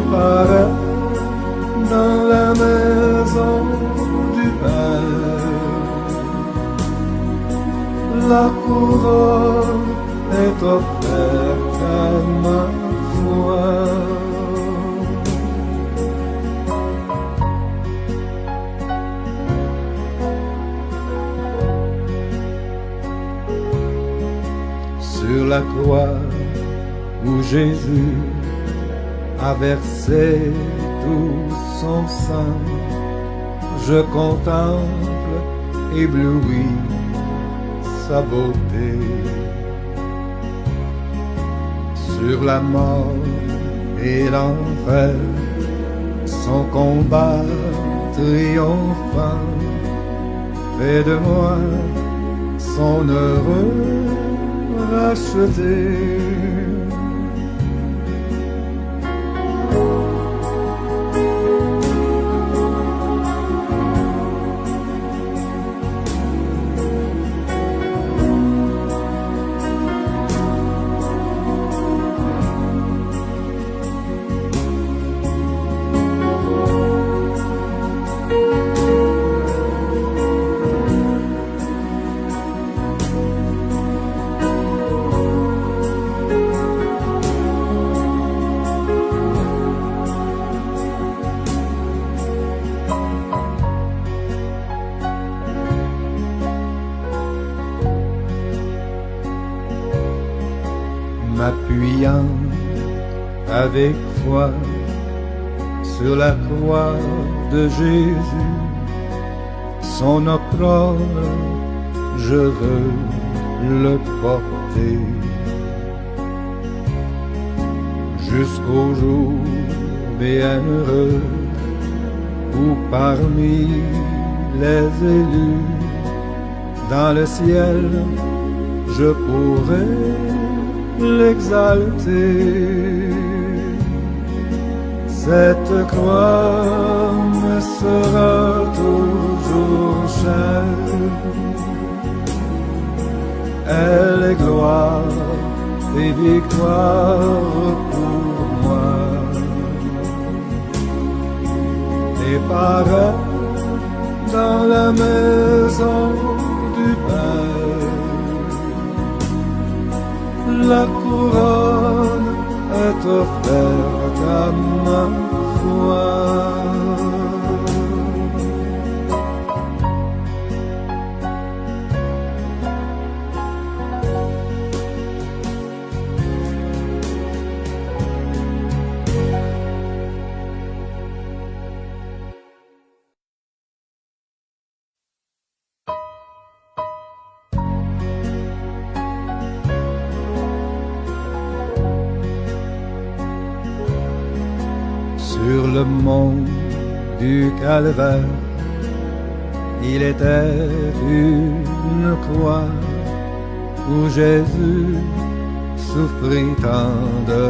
paraît dans la maison du Père. La couronne est offerte à ma foi. Sur la croix où Jésus a versé tout son sang, je contemple ébloui sa beauté. Sur la mort et l'enfer, son combat triomphant fait de moi son heureux racheté. M'appuyant avec foi sur la croix de Jésus, son opprobre, je veux le porter jusqu'au jour bienheureux où parmi les élus dans le ciel je pourrai l'exalter. Cette croix me sera toujours chère. Elle est gloire et victoire pour moi. Et paraît dans la maison du Père. La couronne est offerte à ma foi. Sur le mont du Calvaire, il était une croix où Jésus souffrit tant de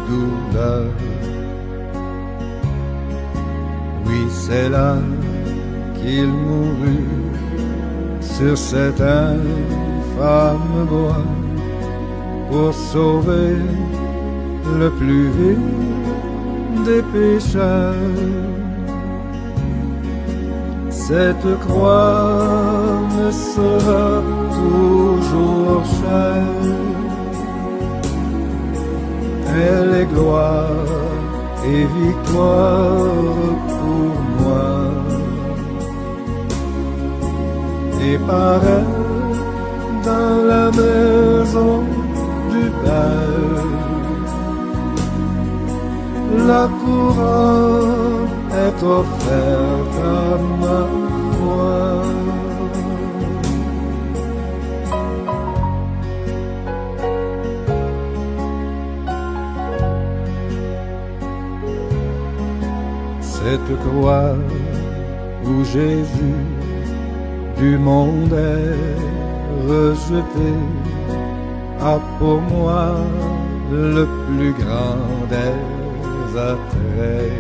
douleur. Oui, c'est là qu'il mourut sur cet infâme bois pour sauver le plus vil des pécheurs. Cette croix me sera toujours chère. Elle est gloire et victoire pour moi. Et paraît dans la maison du Père. La couronne est offerte à ma foi. Cette croix où Jésus du monde est rejeté a pour moi le plus grand des attraits.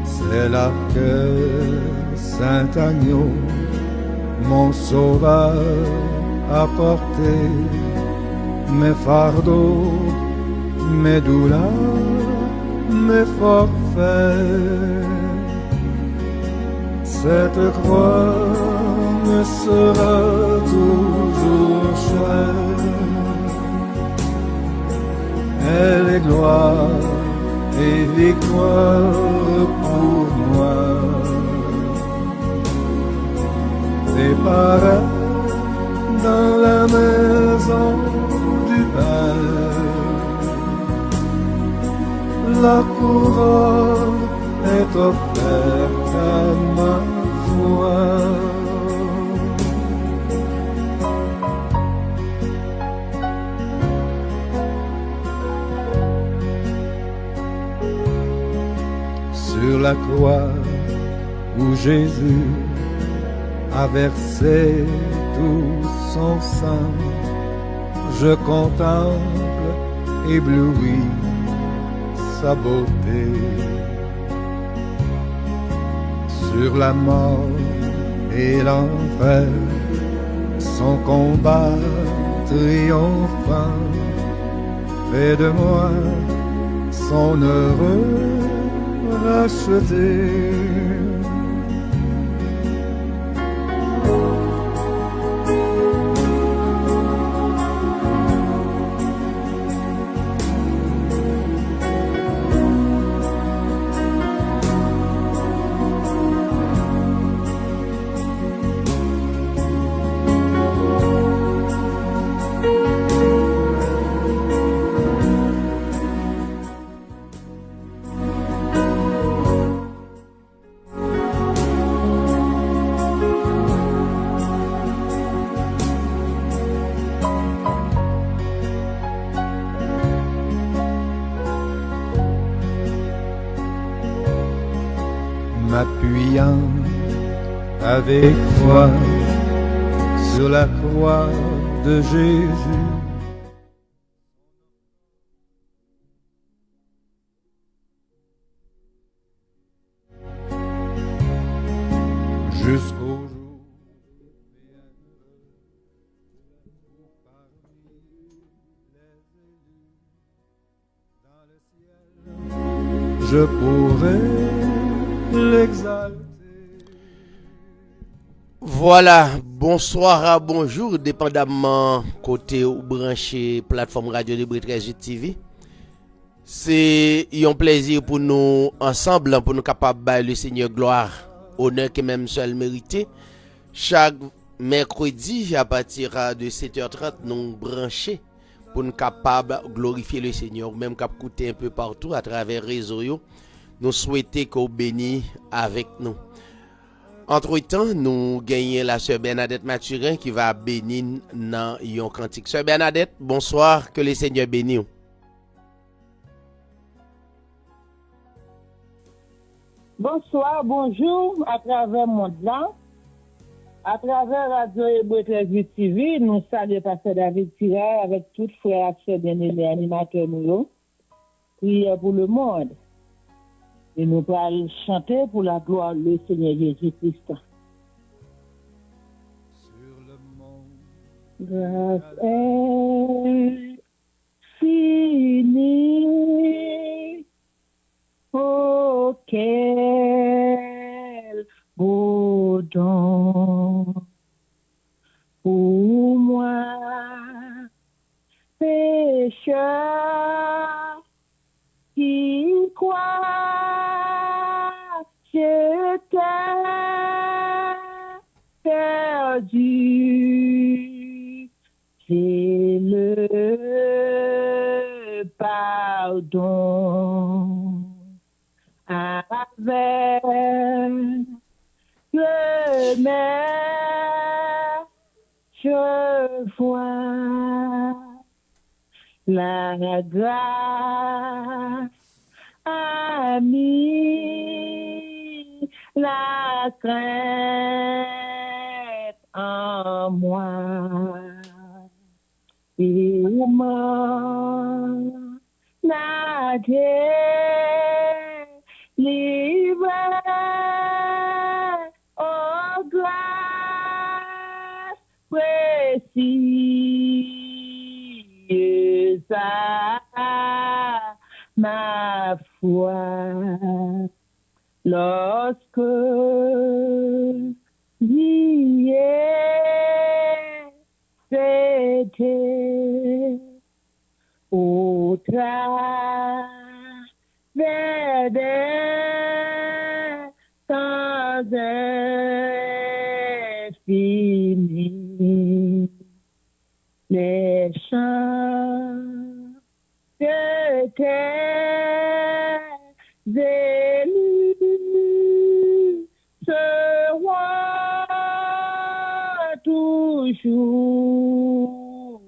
C'est là que Saint Agneau, mon sauveur, a porté mes fardeaux mes douleurs, mes forfaits. Cette croix me sera toujours chère. Elle est gloire et victoire pour moi. Des pareils dans la maison du Père. La couronne est offerte à ma foi. Sur la croix où Jésus a versé tout son sang, je contemple ébloui sa beauté. Sur la mort et l'enfer, son combat triomphant fait de moi son heureux racheté. M'appuyant avec foi sur la croix de Jésus, jusqu'au jour où parmi les élus dans le ciel je pourrai l'exalter. Voilà, bonsoir, bonjour, dépendamment côté ou branché plateforme Radio Libre 13 TV. C'est un plaisir pour nous ensemble, pour nous capables de le Seigneur gloire, honneur que même seul mérité. Chaque mercredi à partir de 7h30, nous branchés pour nous capables de glorifier le Seigneur, même cap coûter un peu partout à travers les réseaux. Nous souhaitons qu'on bénisse avec nous. Entre-temps, nous gagnons la sœur Bernadette Mathurin qui va bénir dans yon cantique. Sœur Bernadette, bonsoir, que le Seigneur bénisse. Bonsoir, bonjour, à travers le monde là. À travers Radio Hébreu 13 TV, nous saluons Pasteur David Tirard avec toutes frères et sœurs bien-aimés animateurs nous. Prière pour le monde. Et nous allons chanter pour la gloire du Seigneur Jésus-Christ. Sur le monde, Grâce infinie, oh quel beau don pour moi, pécheur qui croit, j'étais perdu, j'ai le pardon avec le maire, je vois la grâce amie, la crainte en moi. Il m'en a délivré, oh grâce précieuse. ma foi, lorsque j'y ai c'était au travers des temps infinis, les chants de tes élus seront toujours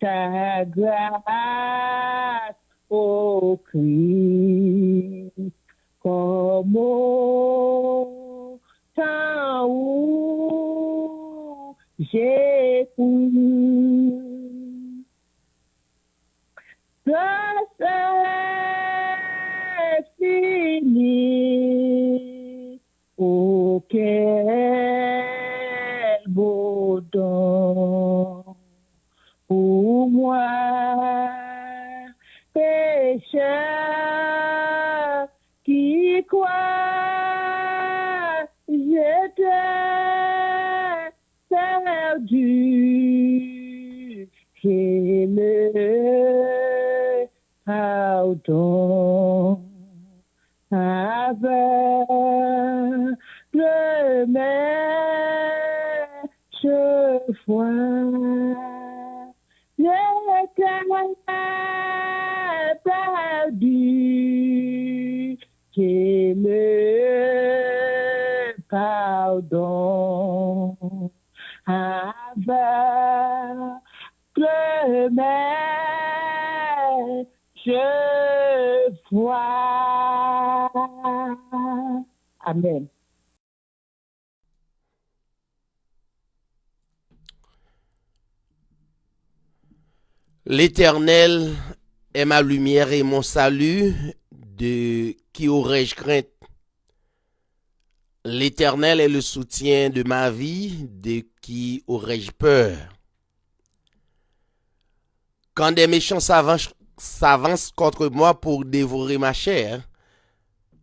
ta grâce au Christ, comme au temps où j'ai cru. Grâce infinie, oh quel beau don pour moi, pécheur qui croit, j'étais perdu, et le pardon aveuglement chevroi, j'étais perdu, et le pardon aveuglement je vois. Amen. L'Éternel est ma lumière et mon salut, de qui aurais-je crainte? L'Éternel est le soutien de ma vie, de qui aurais-je peur? Quand des méchants s'avancent contre moi pour dévorer ma chair,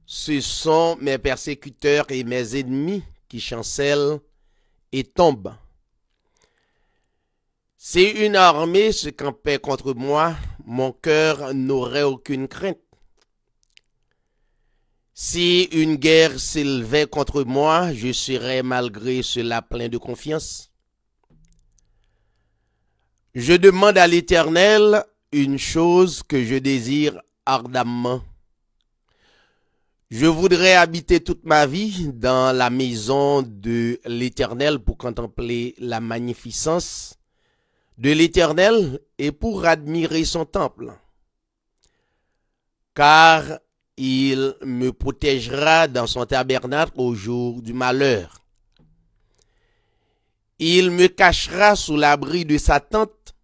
ce sont mes persécuteurs et mes ennemis qui chancellent et tombent. Si une armée se campait contre moi, mon cœur n'aurait aucune crainte. Si une guerre s'élevait contre moi, je serais malgré cela plein de confiance. Je demande à l'Éternel une chose que je désire ardemment. Je voudrais habiter toute ma vie dans la maison de l'Éternel pour contempler la magnificence de l'Éternel et pour admirer son temple. Car il me protégera dans son tabernacle au jour du malheur. Il me cachera sous l'abri de sa tente.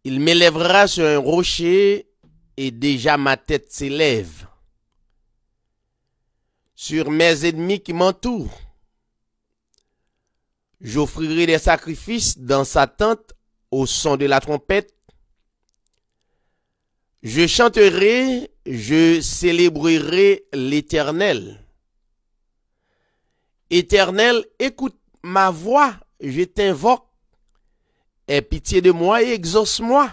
Il m'élèvera sur un rocher et déjà ma tête s'élève sur mes ennemis qui m'entourent. J'offrirai des sacrifices dans sa tente au son de la trompette. Je chanterai, je célébrerai l'Éternel. Éternel, écoute ma voix, je t'invoque. Aie pitié de moi et exauce-moi.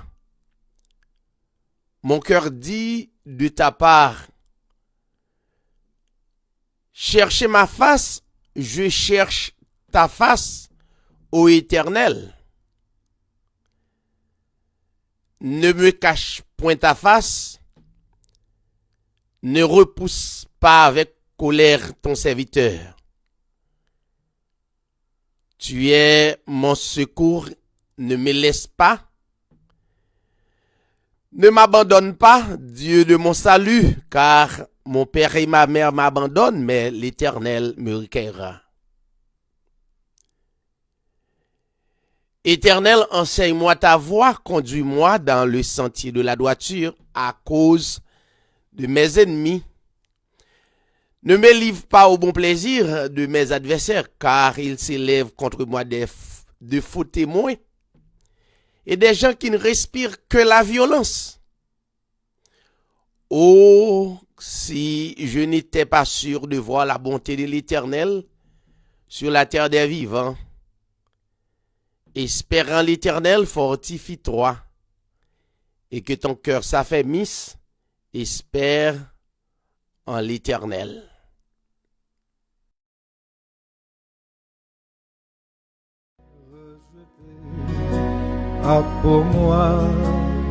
Mon cœur dit de ta part, cherchez ma face, je cherche ta face, ô Éternel. Ne me cache point ta face, ne repousse pas avec colère ton serviteur. Tu es mon secours, ne me laisse pas. Ne m'abandonne pas, Dieu de mon salut, car mon père et ma mère m'abandonnent, mais l'Éternel me recueillera. Éternel, enseigne-moi ta voie, conduis-moi dans le sentier de la droiture à cause de mes ennemis. Ne me livre pas au bon plaisir de mes adversaires, car ils s'élèvent contre moi de faux témoins et des gens qui ne respirent que la violence. Oh, si je n'étais pas sûr de voir la bonté de l'Éternel sur la terre des vivants. Espérant l'Éternel, fortifie-toi, et que ton cœur s'affermisse, espère en l'Éternel. A pour moi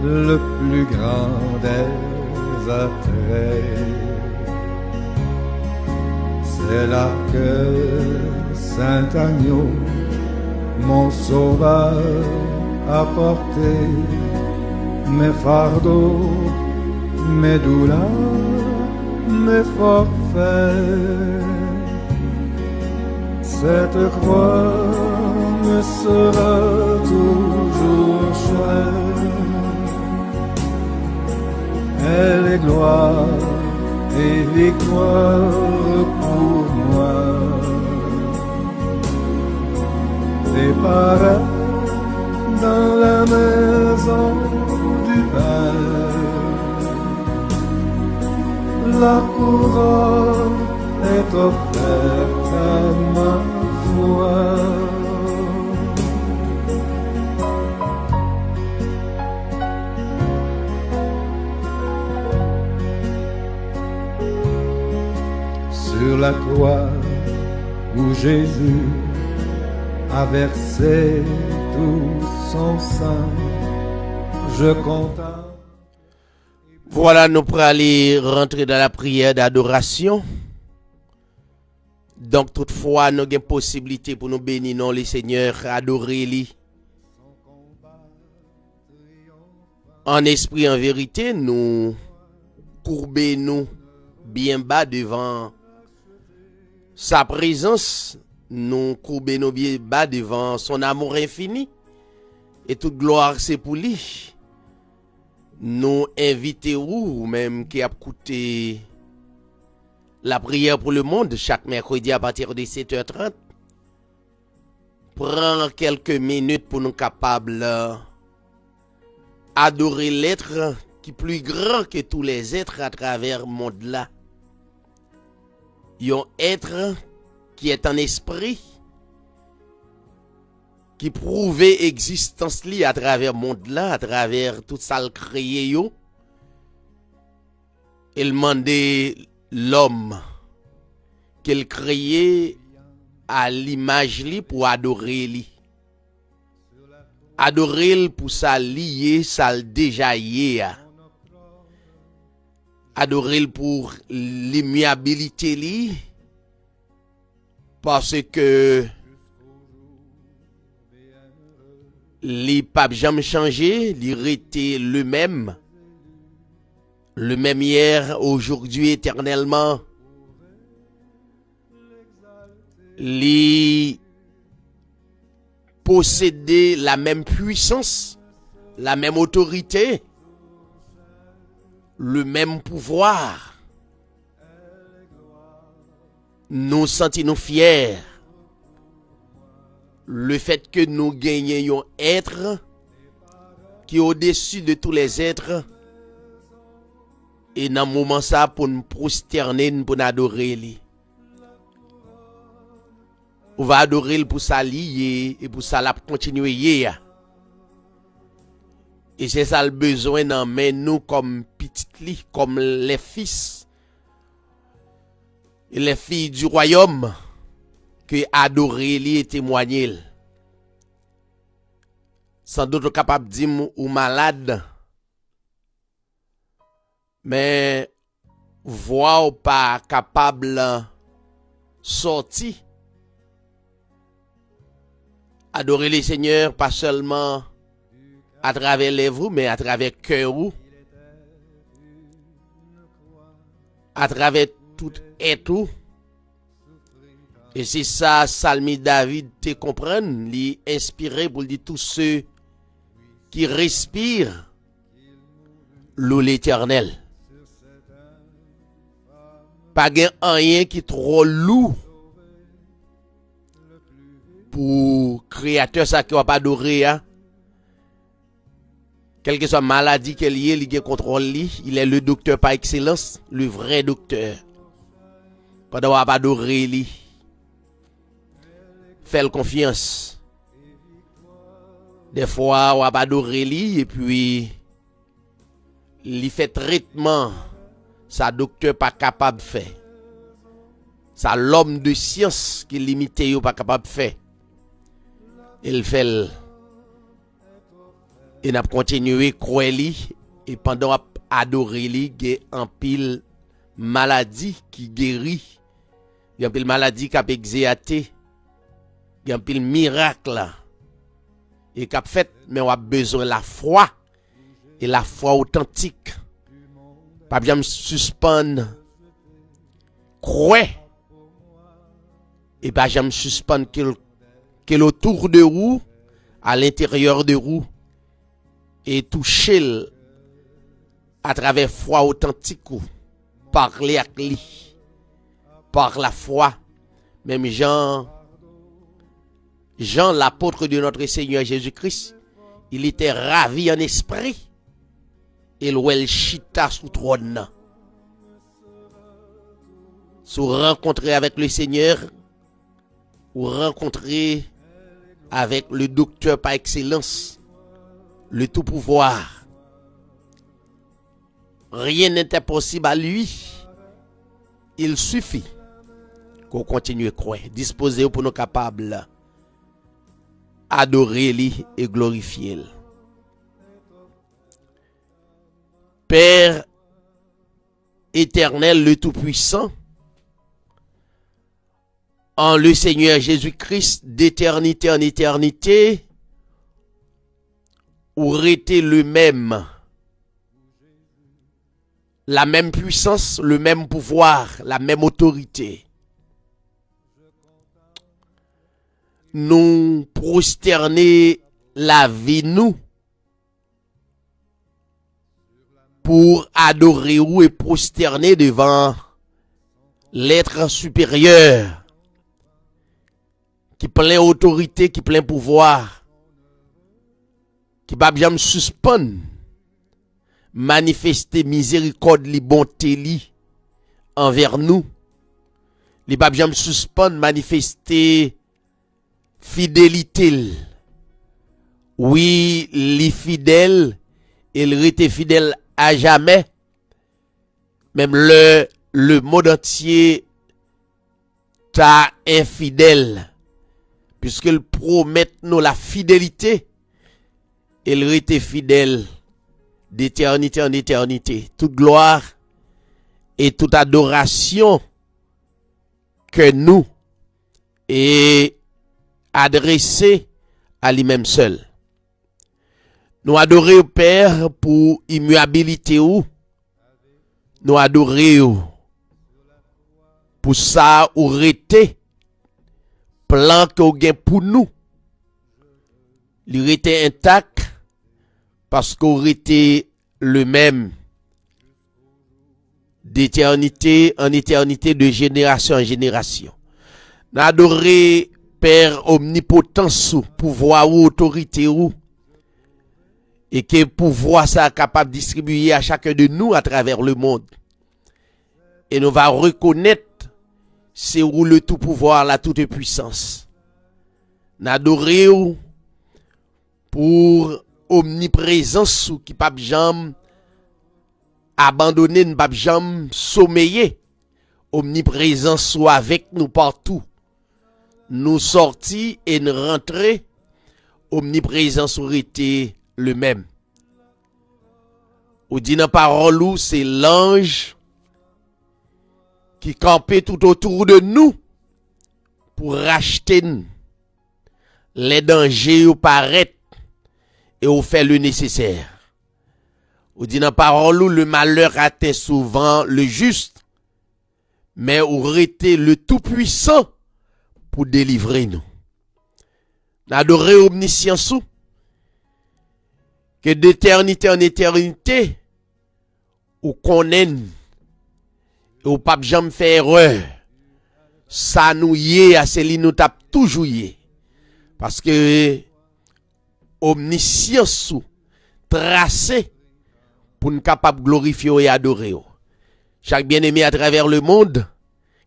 le plus grand des attraits. C'est là que Saint Agneau, mon sauveur, a porté mes fardeaux, mes douleurs, mes forfaits. Cette croix me sera toujours chère. Elle est gloire et victoire pour moi. Préparée dans la maison du Père, la couronne est offerte à ma foi. Sur la croix où Jésus a versé tout son sang, je contemple. Voilà, nous pourrons aller rentrer dans la prière d'adoration. Donc, toutefois, nous avons possibilité pour nous bénir, non, les seigneurs, adorer lui. En esprit, en vérité, nous courber nous bien bas devant sa présence, nous courber nous bien bas devant son amour infini. Et toute gloire, c'est pour lui. Nous invitons ou même qui a coûté la prière pour le monde chaque mercredi à partir de 7h30. Prends quelques minutes pour nous capables adorer l'être qui est plus grand que tous les êtres à travers le monde là. Un être qui est un esprit qui prouve existence li à travers le monde là, à travers tout ça le créé yo. Il demandait l'homme qu'il créait à l'image li pour adorer li. Adorer pour ça lié, ça le déjà yé. Adorer pour l'immuabilité li, parce que li pape jamais changé, li resté le même hier, aujourd'hui, éternellement. Li posséder la même puissance, la même autorité, le même pouvoir. Nous sentons fiers. Le fait que nous gagnions un être qui est au-dessus de tous les êtres. Et dans ce moment ça, pour nous prosterner, pour nous adorer lui. On va adorer pour ça lier et pour ça la continuer. Et c'est ça le besoin dans nous comme petits, comme les fils et les filles du royaume, que adorer lui et témoigner. Sans doute capable de dire ou malade, mais voix ou pas capable sortir. Adorer les seigneurs pas seulement à travers les lèvres, mais à travers cœur, à travers tout et tout. Et c'est ça, Salmi David te comprenne, lui inspiré pour dire tous ceux qui respirent l'eau l'éternel. Pas rien qui trop lourd pour créateur ça qui va pas adorer hein. Quelle que soit maladie qu'elle y est, il contrôle lui, il est le docteur par excellence, le vrai docteur. Pendant qu'on pas adorer lui. Fais confiance. Des fois, on va pas adorer lui et puis il fait traitement ça docteur pas capable de faire. Ça l'homme de science qui limité pas capable de faire. Il fait et n'a continué croire lui et pendant adorer lui, il y a un pile maladie qui guérit. Il y a un pile maladie qui a exéaté. Il y a un pile miracle là. Et qu'a fait mais on a besoin de la foi et la foi authentique. Pas bien suspendre croire et pas jamais suspendre qu'il autour de vous à l'intérieur de vous et toucher à travers foi authentique ou parler avec lui par la foi. Même Jean l'apôtre de notre Seigneur Jésus-Christ, il était ravi en esprit. Et l'ouel chita sous trône. Sous rencontrer avec le Seigneur, ou rencontrer avec le docteur par excellence, le tout pouvoir. Rien n'était possible à lui. Il suffit qu'on continue à croire, disposer pour nous capables adorer lui et glorifier lui. Père éternel, le Tout-Puissant, en le Seigneur Jésus-Christ, d'éternité en éternité, aurait été le même, la même puissance, le même pouvoir, la même autorité. Nous prosterner la vie, nous, pour adorer ou et prosterner devant l'être supérieur qui plein autorité, qui plein pouvoir, qui va bien suspendre, manifester miséricorde, li bonté li envers nous, li va bien suspendre, manifester fidélité. Oui, li fidèle, il reste fidèle à jamais. Même le monde entier t'a infidèle. Puisqu'il promet nous la fidélité, il reste fidèle d'éternité en éternité. Toute gloire et toute adoration que nous est adressée à lui-même seul. Nous adorer au Père pour immuabilité ou nous adorer pour ça ou rete plan que ou gen pour nous. Il était intact parce qu'on était le même d'éternité en éternité, de génération en génération. Nous adorer Père omnipotent sous pouvoir ou autorité ou et que pouvoir ça capable de distribuer à chacun de nous à travers le monde. Et nous va reconnaître c'est où le tout pouvoir, la toute puissance. N'adorer pour omniprésence ou qui pas jamais abandonner, ne pas jamais sommeiller. Omniprésence soit avec nous partout. Nous sortis et nous rentrer, omniprésence aurait été le même. Ou dit dans parole où c'est l'ange qui campait tout autour de nous pour racheter les dangers ou paraître et ou faire le nécessaire. Ou dit dans parole où le malheur atteint souvent le juste, mais aurait été le tout-puissant pour délivrer nous. N'adorer omniscience que d'éternité en éternité, ou connaît, ou pas jamais fait erreur, ça nous y est, à celui nous tape toujours y est. Parce que omniscience tracé pour nous capables de glorifier et adorer. Chaque bien-aimé à travers le monde,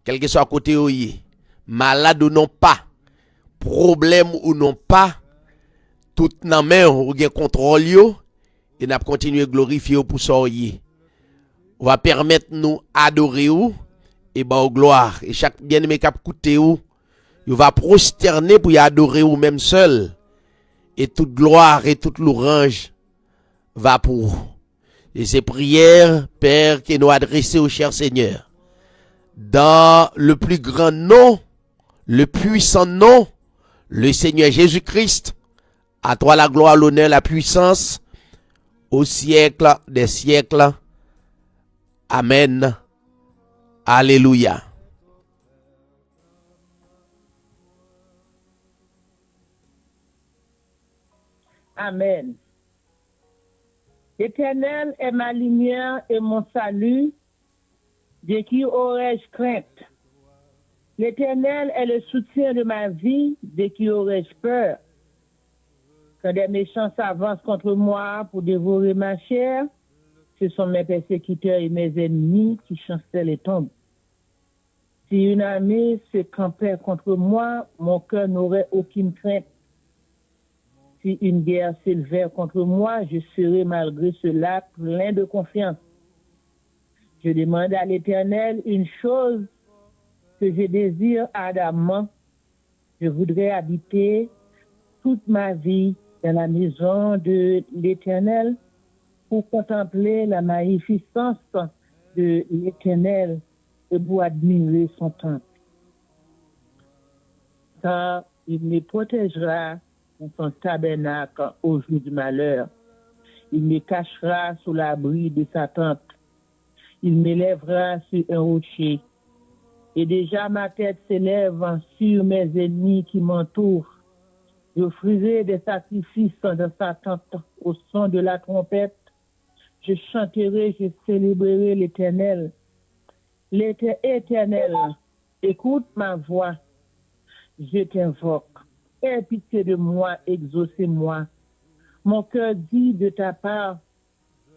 quel que soit côté où il est, malade ou non pas, problème ou non pas, tout nan main ou gen contrôle yo, et n'a continuer glorifier pour ça on va permettre nous adorer ou et ba gloire et chaque bien-aimé qui a écouté ou il va prosterner pour y adorer ou même seul et toute gloire et toute louange va pour vous. Et ces prières, Père, que nous adressons au cher Seigneur, dans le plus grand nom, le puissant nom, le Seigneur Jésus-Christ, à toi la gloire, l'honneur, la puissance, au siècle des siècles. Amen. Alléluia. Amen. L'Éternel est ma lumière et mon salut, de qui aurais-je crainte? L'Éternel est le soutien de ma vie, de qui aurais-je peur? Quand des méchants s'avancent contre moi pour dévorer ma chair, ce sont mes persécuteurs et mes ennemis qui chancellent et tombent. Si une armée se campait contre moi, mon cœur n'aurait aucune crainte. Si une guerre s'élevait contre moi, je serais malgré cela plein de confiance. Je demande à l'Éternel une chose que je désire ardemment. Je voudrais habiter toute ma vie dans la maison de l'Éternel pour contempler la magnificence de l'Éternel et pour admirer son temple. Car il me protégera dans son tabernacle au jour du malheur. Il me cachera sous l'abri de sa tente. Il m'élèvera sur un rocher. Et déjà ma tête s'élève sur mes ennemis qui m'entourent. J'offrirai des sacrifices dans sa tente au son de la trompette. Je chanterai, je célébrerai l'Éternel. L'Éternel, écoute ma voix. Je t'invoque. Aie pitié de moi, exaucez-moi. Mon cœur dit de ta part,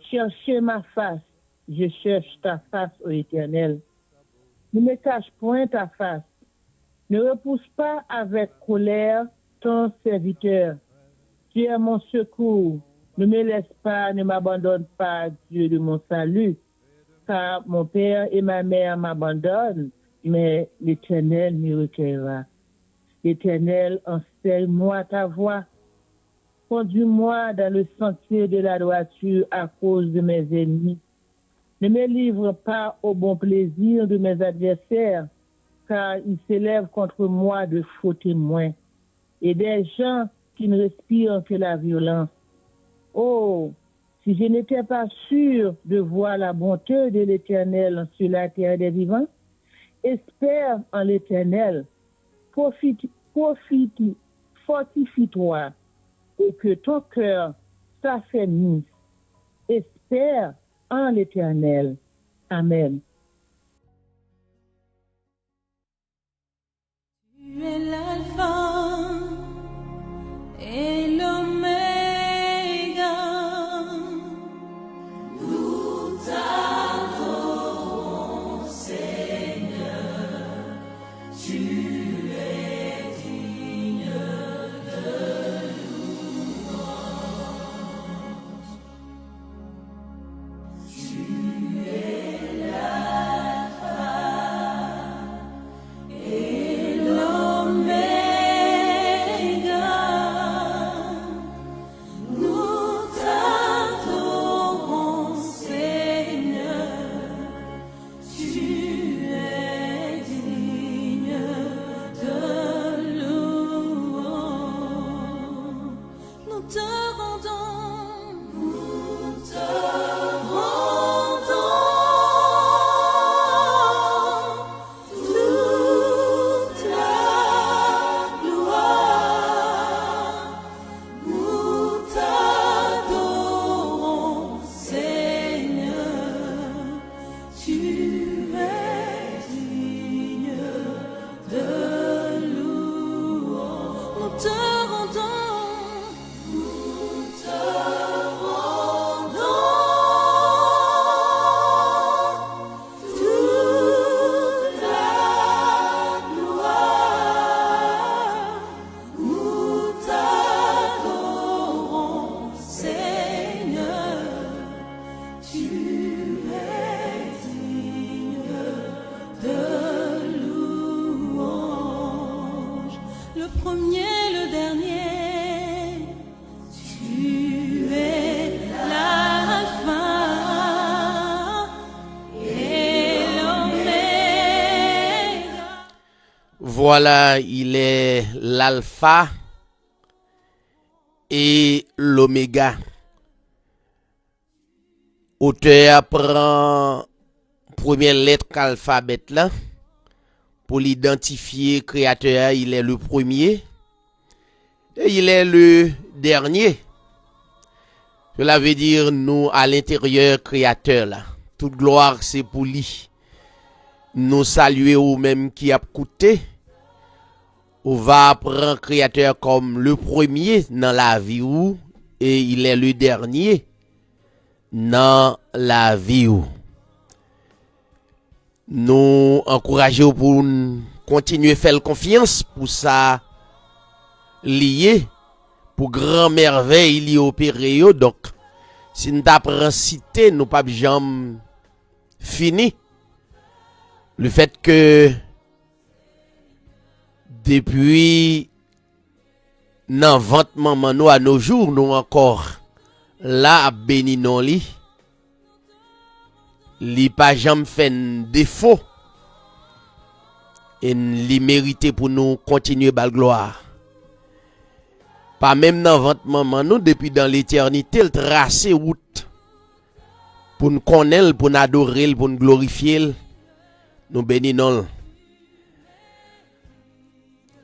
cherchez ma face. Je cherche ta face, ô Éternel. Ne me cache point ta face. Ne repousse pas avec colère ton serviteur. Tu es mon secours. Ne me laisse pas, ne m'abandonne pas, Dieu de mon salut. Car mon père et ma mère m'abandonnent, mais l'Éternel me recueillera. L'Éternel, enseigne-moi ta voie. Conduis-moi dans le sentier de la droiture à cause de mes ennemis. Ne me livre pas au bon plaisir de mes adversaires, car ils s'élèvent contre moi de faux témoins et des gens qui ne respirent que la violence. Oh, si je n'étais pas sûr de voir la bonté de l'Éternel sur la terre des vivants, espère en l'Éternel, fortifie-toi et que ton cœur s'affermisse. Espère en l'Éternel. Amen. Tu es l'alpha et l'oméga. Nous t'adorons, Seigneur. Tu es digne de louange. Tu es l'alpha et l'oméga. Nous t'adorons, Seigneur. Tu es digne de louange. Nous te rendons toute la gloire. Nous t'adorons, Seigneur. Tu es digne de louange. Nous te rendons toute la gloire. le premier, le dernier. Tu es l'alpha et l'oméga. Voilà, il est l'alpha et l'oméga. Auteur prend première lettre alphabet là pour l'identifier créateur, il est le premier et il est le dernier. Cela veut dire nous à l'intérieur créateur là. Toute gloire c'est pour lui. Nous saluer ou même qui a coûté. On va prendre créateur comme le premier dans la vie ou et il est le dernier dans la vie ou. Nous encourageons pour continuer à faire confiance pour ça lié pour grand merveille il y opéré yo. Donc si nous t'apprend citer nous pas jamais fini le fait que depuis nan vente maman nous à nos jours nous encore là béni non li pas jamais fait défaut et li mérité pour nous continuer bal gloire pas même dans vente maman nous depuis dans l'éternité le tracer route pour nous connaître pour nous adorer pour nous glorifier nous béni non.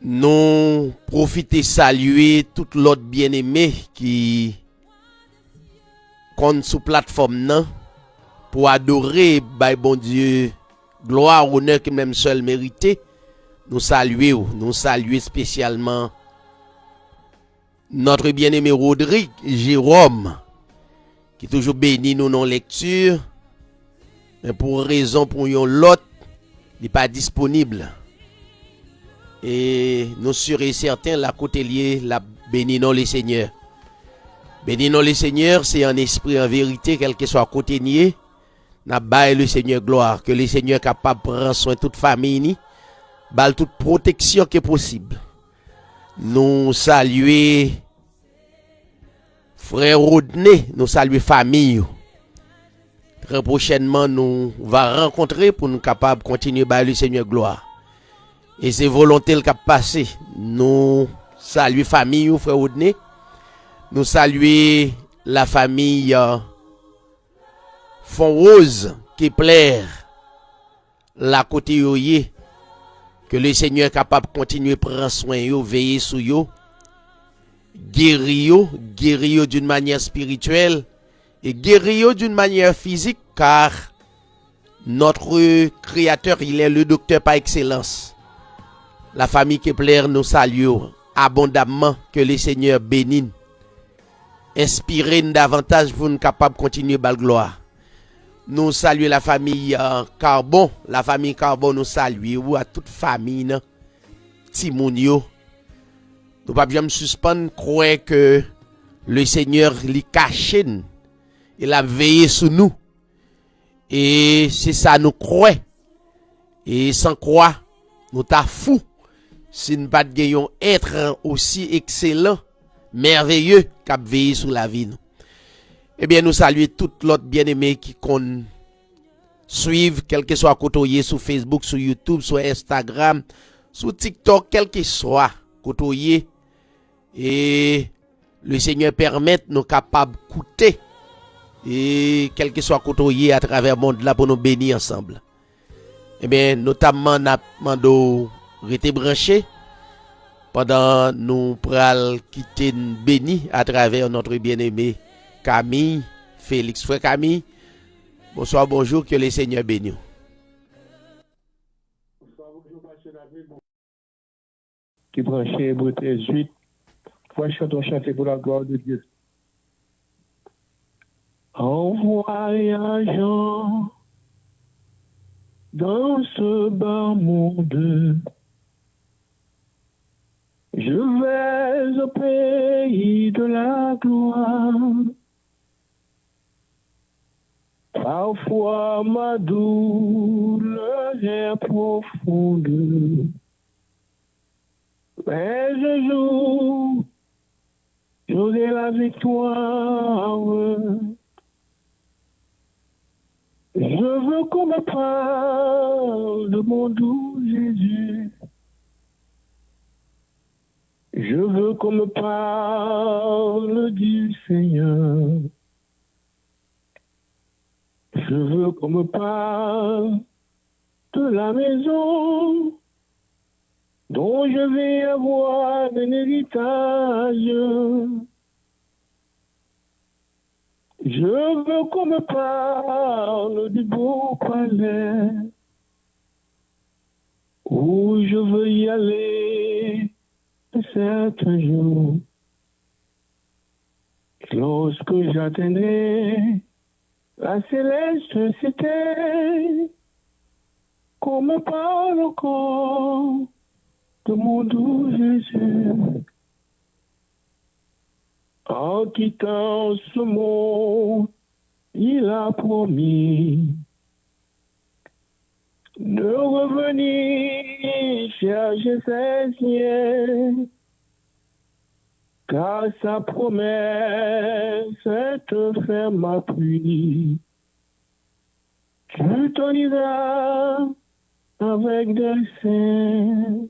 Nous profiter saluer tout l'autre bien-aimé qui compte sous plateforme nan pour adorer by bon Dieu gloire honneur qui même seul mérité. Nous saluer spécialement notre bien-aimé Rodrigue Jérôme qui toujours béni nous non lecture mais pour raison pour yon l'autre il pas disponible. Et nous serons certains la côté lié la bénissons les seigneurs. Bénissons les seigneurs, c'est en esprit en vérité quel que soit côté nié, n'a bail le Seigneur gloire que le Seigneur capable prendre soin de toute famille ni, bal toute protection qui est possible. Nous saluer frère Rodney, nous saluer famille. Très prochainement nous va rencontrer pour nous capable continuer bail le Seigneur gloire. Et c'est volonté le cap passé. Nous saluer famille ou frère Rodney. Nous saluer la famille Fond Rose qui plaire la côté yoye. Que le Seigneur est capable de continuer à prendre soin yo, veiller sur yo. Guérir yo d'une manière spirituelle et guérir yo d'une manière physique car notre créateur il est le docteur par excellence. La famille Kepler nous salue abondamment que le Seigneur bénisse. Inspirez-nous davantage pour nous capables de continuer bal gloire. Nous saluons la famille Carbon. La famille Carbon nous salue ou à toute famille Timounio. Nous pas bien suspendre croire que le Seigneur lui cache. Il a veillé sur nous. Et c'est ça nous croit. Et sans croire, nous t'a fou. Si nous pas gagnons être aussi excellent, merveilleux qu'a veillé sur la vie nous. Eh bien nous saluons tout l'autre bien-aimé qui qu'on suivent quel que soit côtoyé sur Facebook, sur YouTube, sur Instagram, sur TikTok, quel que soit côtoyé et le Seigneur permette nous capables d'écouter et quel que soit côtoyé à travers le monde là pour nous bénir ensemble. Eh bien notamment n'a mando rester branché pendant nous pral quitter béni à travers notre bien-aimé Camille, Félix frère Camille. Bonsoir, bonjour, que le Seigneur bénisse. Qui branché Hébreux 13:8. Foi chantons chanter pour la gloire de Dieu. En voyageant dans ce bas monde, je vais au pays de la gloire. Parfois ma douleur est profonde. Mais un jour, j'aurai la victoire. Je veux qu'on me parle de mon doux Jésus. Je veux qu'on me parle du Seigneur. Je veux qu'on me parle de la maison dont je vais avoir un héritage. Je veux qu'on me parle du beau palais où je veux y aller un certain jour. Lorsque j'atteindrai la céleste cité, qu'on me parle encore de mon doux Jésus. En quittant ce monde, il a promis de revenir chercher ses siens, car sa promesse est un ferme appui. Tu t'en iras avec des saints.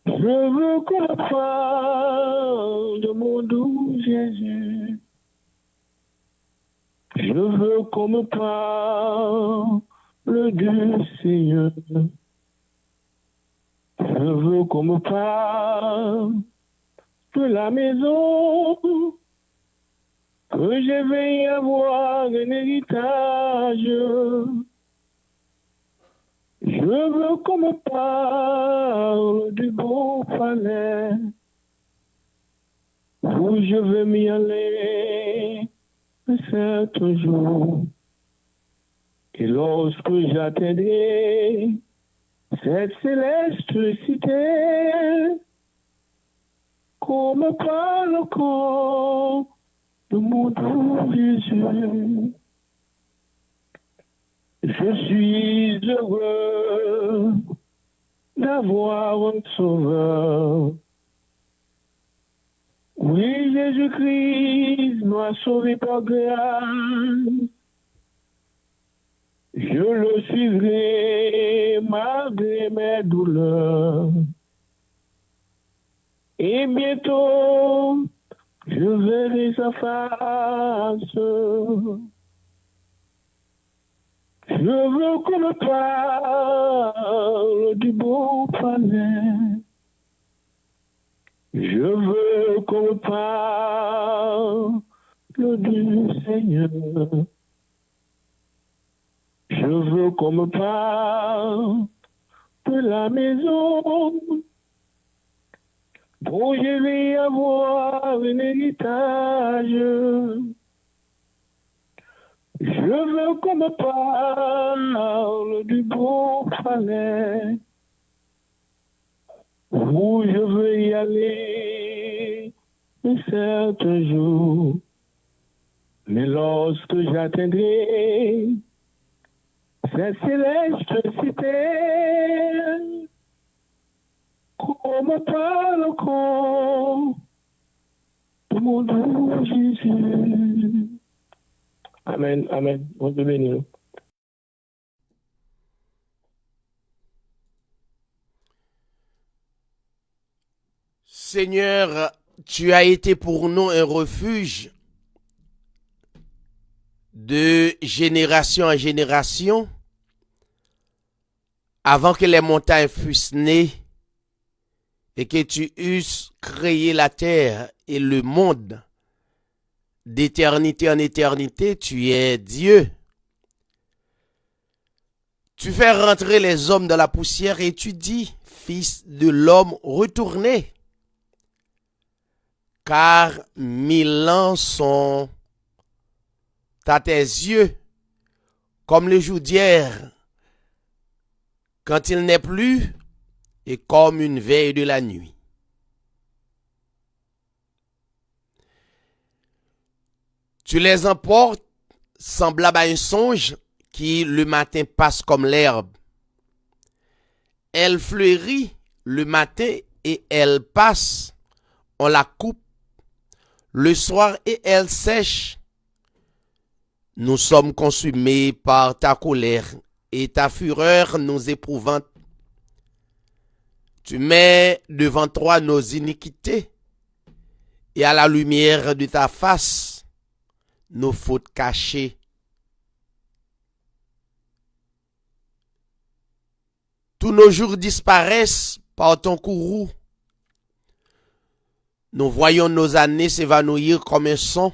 Je veux qu'on parle de mon doux Jésus. Je veux qu'on me parle du Seigneur. Je veux qu'on me parle de la maison, que je vais y avoir un héritage. Je veux qu'on me parle du beau palais où je vais m'y aller un certain jour. Et lorsque j'atteindrai cette céleste cité, qu'on me parle encore de mon doux Jésus. Je suis heureux d'avoir un sauveur. Oui, Jésus-Christ m'a sauvé par grâce. Je le suivrai malgré mes douleurs. Et bientôt, je verrai sa face. Je veux qu'on me parle du beau palais. Je veux qu'on me parle du Seigneur. Je veux qu'on me parle de la maison dont je vais avoir un héritage. Je veux qu'on me parle du beau palais où je veux y aller un certain jour. Mais lorsque j'atteindrai cette céleste cité, qu'on me parle encore de mon doux Jésus. Amen, amen. On te bénit. Seigneur, tu as été pour nous un refuge de génération en génération. Avant que les montagnes fussent nées et que tu eusses créé la terre et le monde, d'éternité en éternité, tu es Dieu. Tu fais rentrer les hommes dans la poussière et tu dis, Fils de l'homme, retournez. Car 1000 ans sont à tes yeux comme le jour d'hier, quand il n'est plus, et comme une veille de la nuit. Tu les emportes semblable à un songe qui le matin passe comme l'herbe. Elle fleurit Le matin et elle passe, on la coupe. Le soir et elle sèche. Nous sommes consumés par ta colère et ta fureur nous éprouvante. Tu mets devant toi nos iniquités et à la lumière de ta face, nos fautes cachées. Tous nos jours disparaissent par ton courroux. Nous voyons nos années s'évanouir comme un son.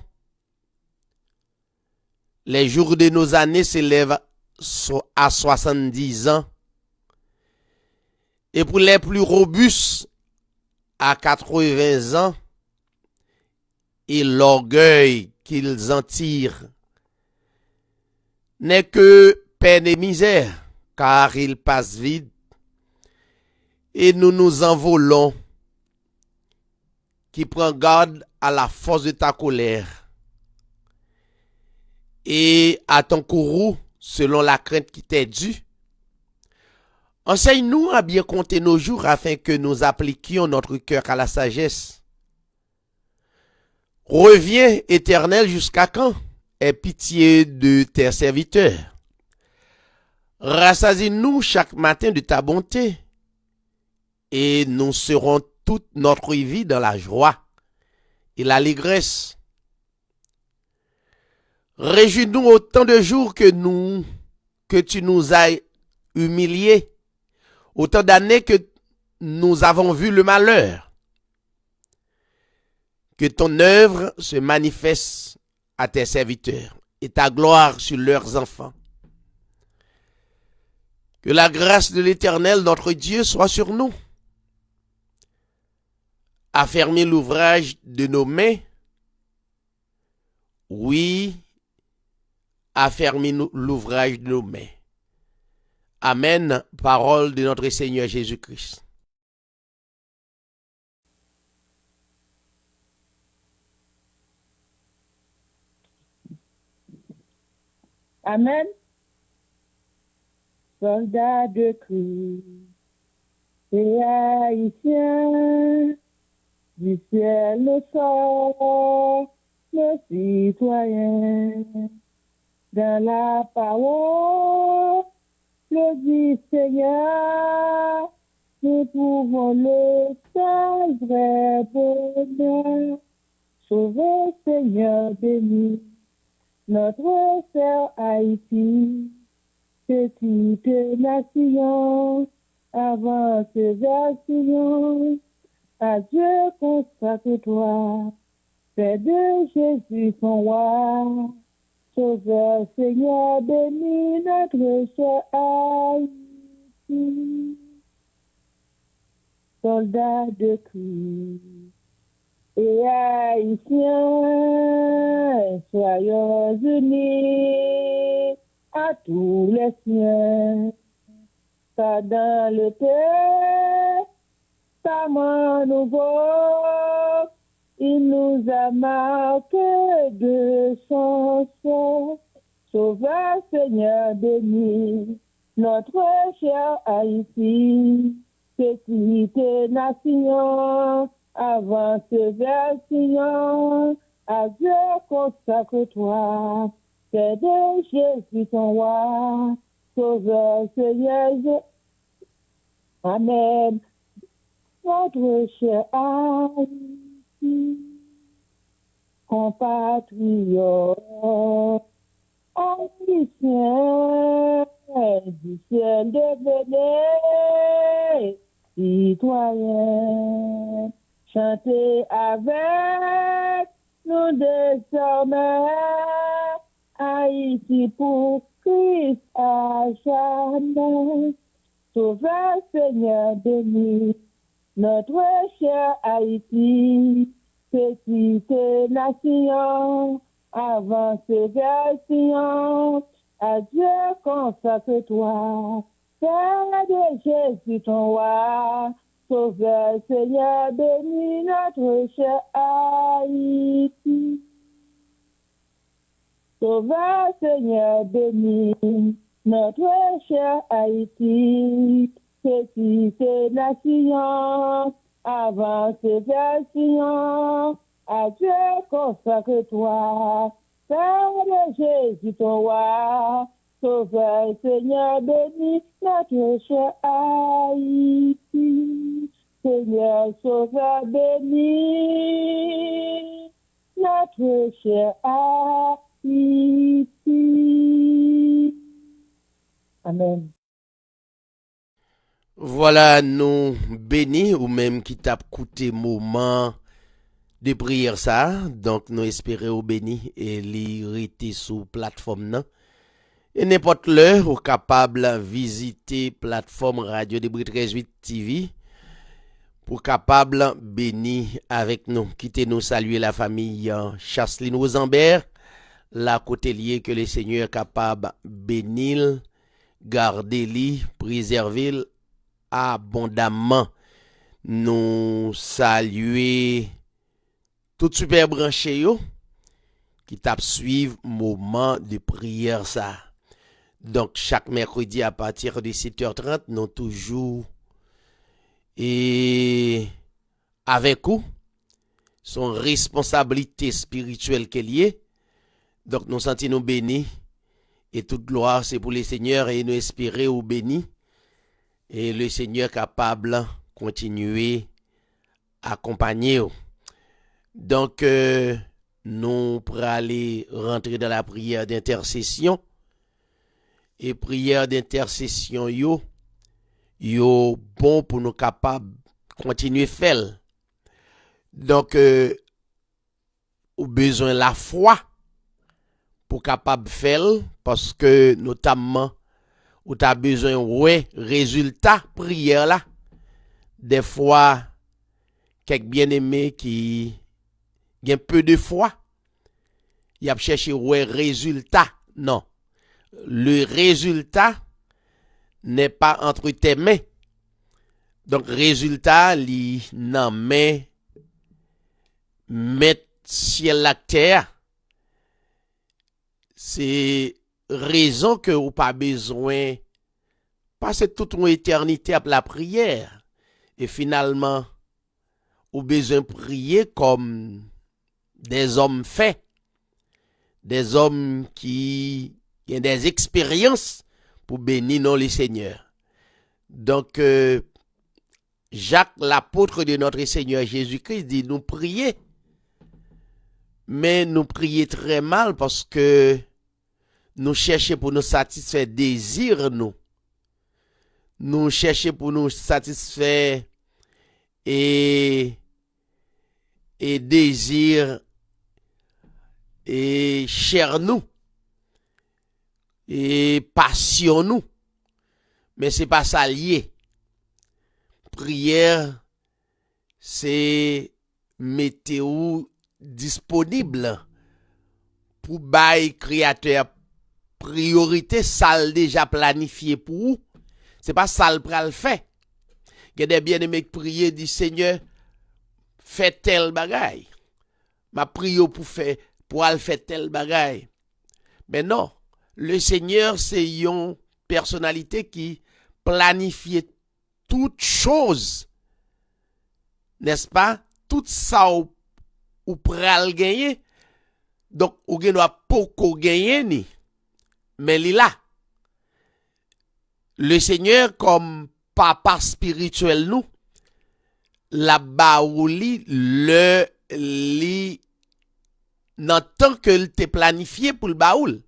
Les jours de nos années s'élèvent à 70 ans. Et pour les plus robustes, à 80 ans, et l'orgueil qu'ils en tirent n'est que peine et misère, car ils passent vite, et nous nous envolons, qui prend garde à la force de ta colère, et à ton courroux, selon la crainte qui t'est due. Enseigne-nous à bien compter nos jours afin que nous appliquions notre cœur à la sagesse. Reviens, Éternel, jusqu'à quand? Aie pitié de tes serviteurs. Rassasie-nous chaque matin de ta bonté, et nous serons toute notre vie dans la joie et l'allégresse. Réjouis-nous autant de jours que tu nous as humiliés, autant d'années que nous avons vu le malheur. Que ton œuvre se manifeste à tes serviteurs et ta gloire sur leurs enfants. Que la grâce de l'Éternel, notre Dieu, soit sur nous. Affermis l'ouvrage de nos mains. Oui, affermis l'ouvrage de nos mains. Amen, parole de notre Seigneur Jésus-Christ. Amen. Soldats de Christ et haïtiens, du ciel nous sort, nos citoyens, dans la parole, le dit Seigneur, nous pouvons le seul vrai bonheur, sauver Seigneur béni, notre sœur Haïti, petite nation, avance vers Sion, à Dieu consacre-toi, fais de Jésus son roi, Sauveur Seigneur, bénis notre cher Haïti. Soldats de Christ et haïtiens, soyons unis à tous les siens, car dans le testament nouveau, il nous a marqué de son sang. Sauveur Seigneur béni, notre cher Haïti, petite nation, avance vers Sion, à Dieu consacre-toi, fais de Jésus ton roi, Sauveur Seigneur Amen, notre cher Haïti, compatriotes, haïtiens, du ciel devenez citoyens, chantez avec nous désormais, Haïti pour Christ à jamais. Sauveur Seigneur béni, notre cher Haïti, petite nation, avance vers Sion, à Dieu consacre-toi, Père de Jésus ton roi, Sauveur Seigneur béni, notre cher Haïti. Sauveur Seigneur béni, notre cher Haïti, c'est nation, avancez vers Sion, à Dieu consacre-toi, Père de Jésus ton roi, Sauveur Seigneur béni, notre cher Haïti, Seigneur Sauveur béni, notre cher Haïti. Amen. Voilà, nous bénis ou même qui t'a coûté moment de prière ça. Donc, nous espérons au béni et l'irriter sous plateforme non. Et n'importe l'heure, ou capable visiter plateforme Radio Débris 13.8 TV pour capable béni avec nous. Quittez nous saluer la famille Chasseline Rosenberg, la côté lié que le Seigneur est capable bénir, garder-li, préserver abondamment. Nous saluer tout super branché yo qui t'a suivre moment de prière ça. Donc chaque mercredi à partir de 7h30 nous toujours et avec vous son responsabilité spirituelle qu'elle est. Donc nous sentons nous bénis et toute gloire c'est pour le Seigneur et nous espérer au béni et le Seigneur capable continuer à accompagner. Donc nous pour aller rentrer dans la prière d'intercession et prière d'intercession yo bon pour nous capables continuer faire. Donc ou besoin la foi pour capable faire parce que notamment ou t'as besoin ouais résultat prière là. Des fois quelques bien-aimés qui ont peu de foi, ils a cherché ouais résultat. Non. Le résultat n'est pas entre tes mains. Donc résultat li nan main met ciel la terre. C'est raison que ou pas besoin passer toute une éternité à la prière et finalement ou besoin prier comme des hommes faits, des hommes qui ont des expériences pour bénir non les seigneurs. Donc Jacques l'apôtre de notre Seigneur Jésus-Christ dit nous prier, mais nous prier très mal parce que nous cherchons pour nous satisfaire désir nous cherchons pour nous satisfaire et désir et chair nous et passion nous, mais c'est pas ça lié. Prière c'est météo disponible pour bail créateur priorité ça déjà planifié pour vous. C'est pas ça le pral fait. Il y a des bien-aimés qui prient dit Seigneur fais tel bagaille. Ma prière pour aller faire tel bagaille. Mais non, le Seigneur c'est une personnalité qui planifie toutes choses. N'est-ce pas? Tout ça ou pral gagner. Donc ou gen doit poko gagner ni. Mais il là. Le Seigneur comme papa spirituel nous la baouli le li nan tant que il t'est planifié pour le baoul.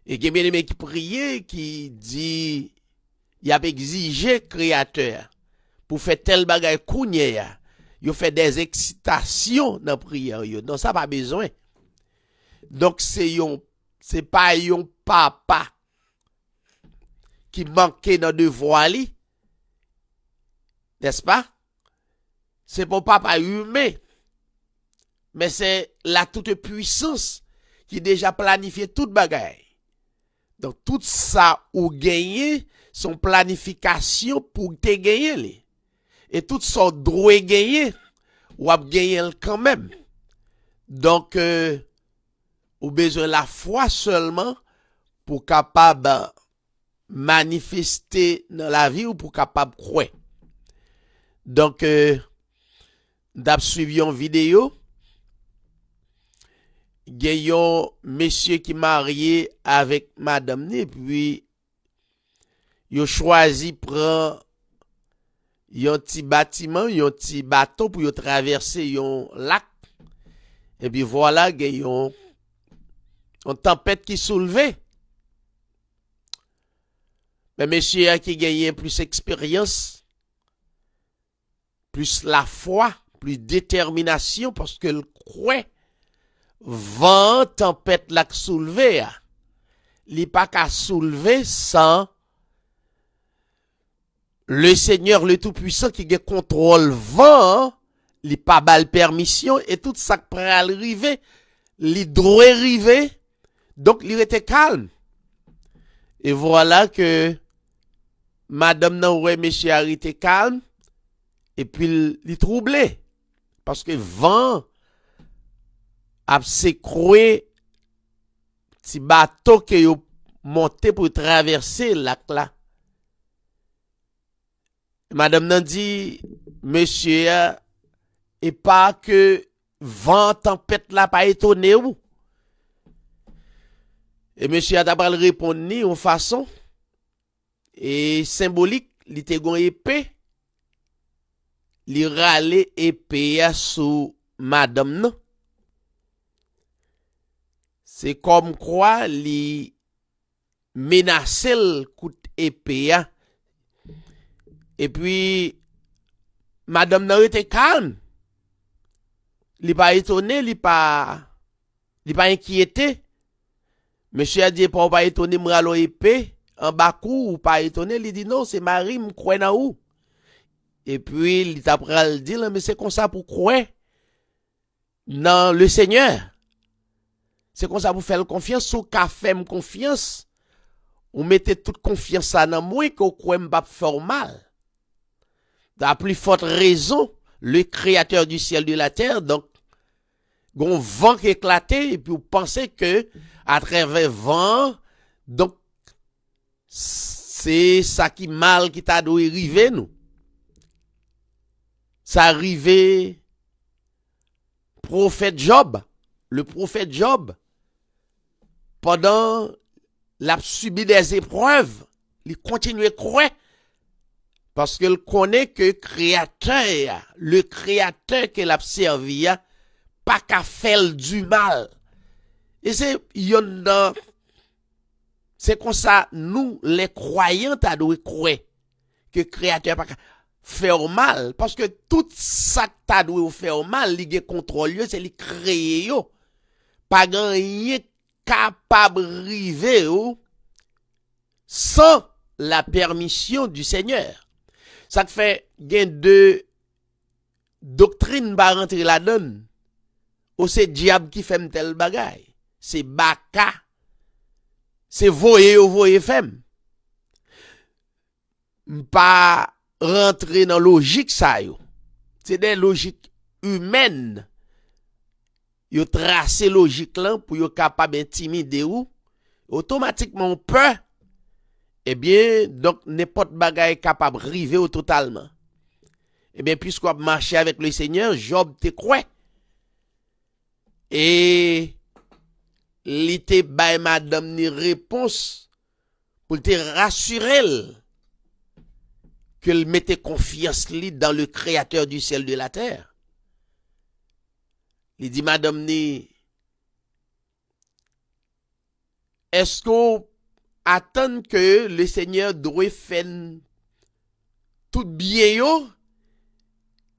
Et que bien aimé qui priait qui dit il a exigé créateur pour faire tel bagay kounye yo fait des excitations dans prière yo. Non ça pas besoin. Donc c'est pas yon papa qui manquait dans devoir li. N'est-ce pas? C'est pour papa humain. Mais c'est la toute puissance qui déjà planifié toute bagaille. Donc tout ça ou gagner son planification pour te gagner. Et tout son droit gagner ou a gagner quand même. Donc ou besoin la foi seulement pour capable manifester dans la vie ou pour capable croire. Donc d'ap suivi une vidéo, gayon monsieur qui marié avec madame ni puis yo choisi prend yon petit bâtiment, yon petit bateau pour yo traverser yon lac. Et puis voilà, gayon une tempête qui soulevait. Mais monsieur a qui gagne plus expérience, plus la foi, plus détermination parce que le croit vent tempête la soulever. Li pas qu'à soulever sans le Seigneur le Tout-Puissant qui a contrôle vent, li pas bal permission et tout ça qui prêt à arriver, li droit arriver. Donc il était calme. Et voilà que madame nan ouais monsieur a été calme et puis il troublé parce que vent a s'écroué petit bateau que yo monté pour traverser lac là. Madame nan dit monsieur et pas que vent tempête là pas étonné ou. Et monsieur a d'abord répondu en façon et symbolique, li te gon épée, li rale épée sous madame non. C'est comme quoi li menace le coup épée. Et puis madame nan était calme. Li pas étonné, li pas inquiété. Monsieur a dit pas étonné m'ralo épée en bakou ou pas étonné, il dit non, c'est Marie m'croit nan ou. Et puis il t'a pral dit mais c'est comme ça pour croire dans le Seigneur. C'est comme ça pour faire confiance sous ka fait confiance. Ou mettez toute confiance dans moi que croit m'pa faire mal. La plus forte raison, le créateur du ciel et de la terre, donc gon vent qui éclaté et puis vous pensez que à travers vent donc c'est ça qui mal qui t'a dû arriver nous. Ça arrivé prophète Job, le prophète Job pendant l'a subi des épreuves, il continue à croire parce qu'il connaît que le créateur qu'il a servi pas qu'à faire du mal. Et c'est comme ça, nous, les croyants, t'as dû croire que le créateur pas qu'à faire mal. Parce que tout ça que t'as dû faire mal, il contrôle, c'est lui créer, pas rien capable de river, sans la permission du Seigneur. Ça te fait, gain de doctrine va rentrer là-dedans. Ou c'est diable qui fait tel bagay. C'est baka. C'est voyer femme. Pas rentrer dans logique ça yo. C'est des logiques humaines. Yo tracer logique là pour yo capable intimider ou automatiquement peur. Eh bien donc n'importe bagay capable river au totalement. Eh bien puisqu'on marcher avec le Seigneur, Job te croit. Et li te bay madame ni réponse pour te rassurer qu'elle mettait confiance li dans le créateur du ciel et de la terre. Il dit madame ni est-ce qu'on attend que le Seigneur doit faire tout bien yo